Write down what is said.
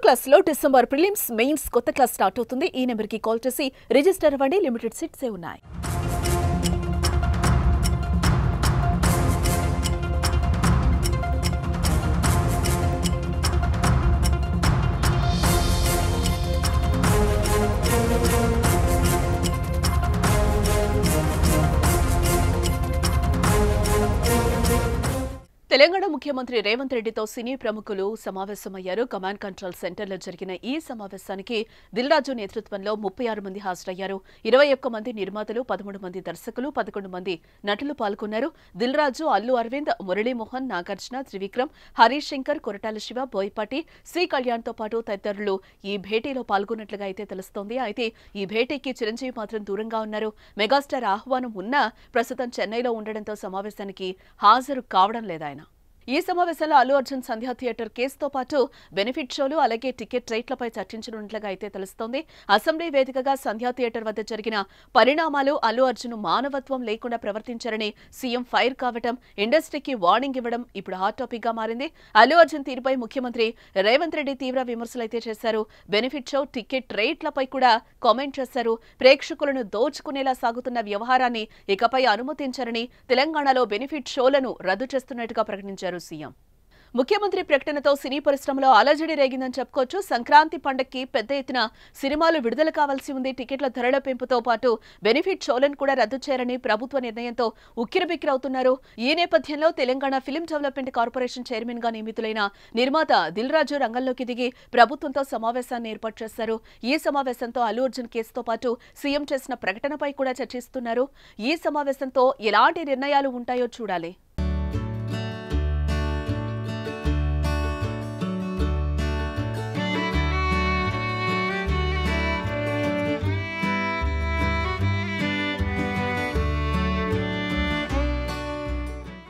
Class లో December prelims mains కొత్త class start అవుతుంది. ఈ నెంబర్ కి కాల్ చేసి రిజిస్టర్ అవ్వండి. లిమిటెడ్ సీట్స్ ఉన్నాయి. తెలంగాణ ముఖ్యమంత్రి రేవంత్ రెడ్డితో సినీ ప్రముఖులు సమావేశమయ్యారు. కమాండ్ కంట్రోల్ సెంటర్లో జరిగిన ఈ సమావేశానికి దిల్ రాజు నేతృత్వంలో 36 మంది హాజరయ్యారు. 21 మంది నిర్మాతలు, 13 మంది దర్శకులు, 11 మంది నటులు పాల్గొన్నారు. దిల్ రాజు, అల్లు అరవింద్, మురళీమోహన్, నాగార్జున, త్రివిక్రమ్, హరీష్ శంకర్, కొరటాల శివ, బోయపాటి, సి కళ్యాణ్తో పాటు తదితరులు ఈ భేటీలో పాల్గొన్నట్లుగా అయితే తెలుస్తోంది. అయితే ఈ భేటీకి చిరంజీవి మాత్రం దూరంగా ఉన్నారు. మెగాస్టార్ ఆహ్వానం ఉన్నా ప్రస్తుతం చెన్నైలో ఉండడంతో సమావేశానికి హాజరు కావడం లేదాయన. ఈ సమావేశంలో అల్లు అర్జున్ సంధ్యా థియేటర్ కేసుతో పాటు బెనిఫిట్ షోలు, అలాగే టికెట్ రేట్లపై చర్చించనున్నట్లుగా అయితే తెలుస్తోంది. అసెంబ్లీ వేదికగా సంధ్యా థియేటర్ వద్ద జరిగిన పరిణామాలు, అల్లు అర్జున్ మానవత్వం లేకుండా ప్రవర్తించారని సీఎం ఫైర్ కావడం, ఇండస్ట్రీకి వార్నింగ్ ఇవ్వడం ఇప్పుడు హాట్ టాపిక్ గా మారింది. అల్లు అర్జున్ తీరుపై ముఖ్యమంత్రి రేవంత్ రెడ్డి తీవ్ర విమర్శలైతే చేశారు. బెనిఫిట్ షో, టికెట్ రేట్లపై కూడా కామెంట్ చేశారు. ప్రేక్షకులను దోచుకునేలా సాగుతున్న వ్యవహారాన్ని ఇకపై అనుమతించారని, తెలంగాణలో బెనిఫిట్ షోలను రద్దు చేస్తున్నట్టుగా ప్రకటించారు సీఎం. ముఖ్యమంత్రి ప్రకటనతో సినీ పరిశ్రమలో అలజడి రేగిందని చెప్పుకోవచ్చు. సంక్రాంతి పండగకి పెద్ద ఎత్తున సినిమాలు విడుదల కావాల్సి ఉంది. టికెట్ల ధరల పెంపుతో పాటు బెనిఫిట్ షోలను కూడా రద్దు చేయాలని ప్రభుత్వ నిర్ణయంతో ఉక్కిరిబిక్కిరవుతున్నారు. ఈ నేపథ్యంలో Telangana film development corporation chairman గా నియమితులైన నిర్మాత దిల్ రాజు రంగంలోకి దిగి ప్రభుత్వంతో సమావేశాన్ని ఏర్పాటు చేశారు. ఈ సమావేశంతో అల్లు అర్జున్ కేసుతో పాటు సీఎం చేసిన ప్రకటనపై కూడా చర్చిస్తున్నారు. ఈ సమావేశంతో ఎలాంటి నిర్ణయాలు ఉంటాయో చూడాలి.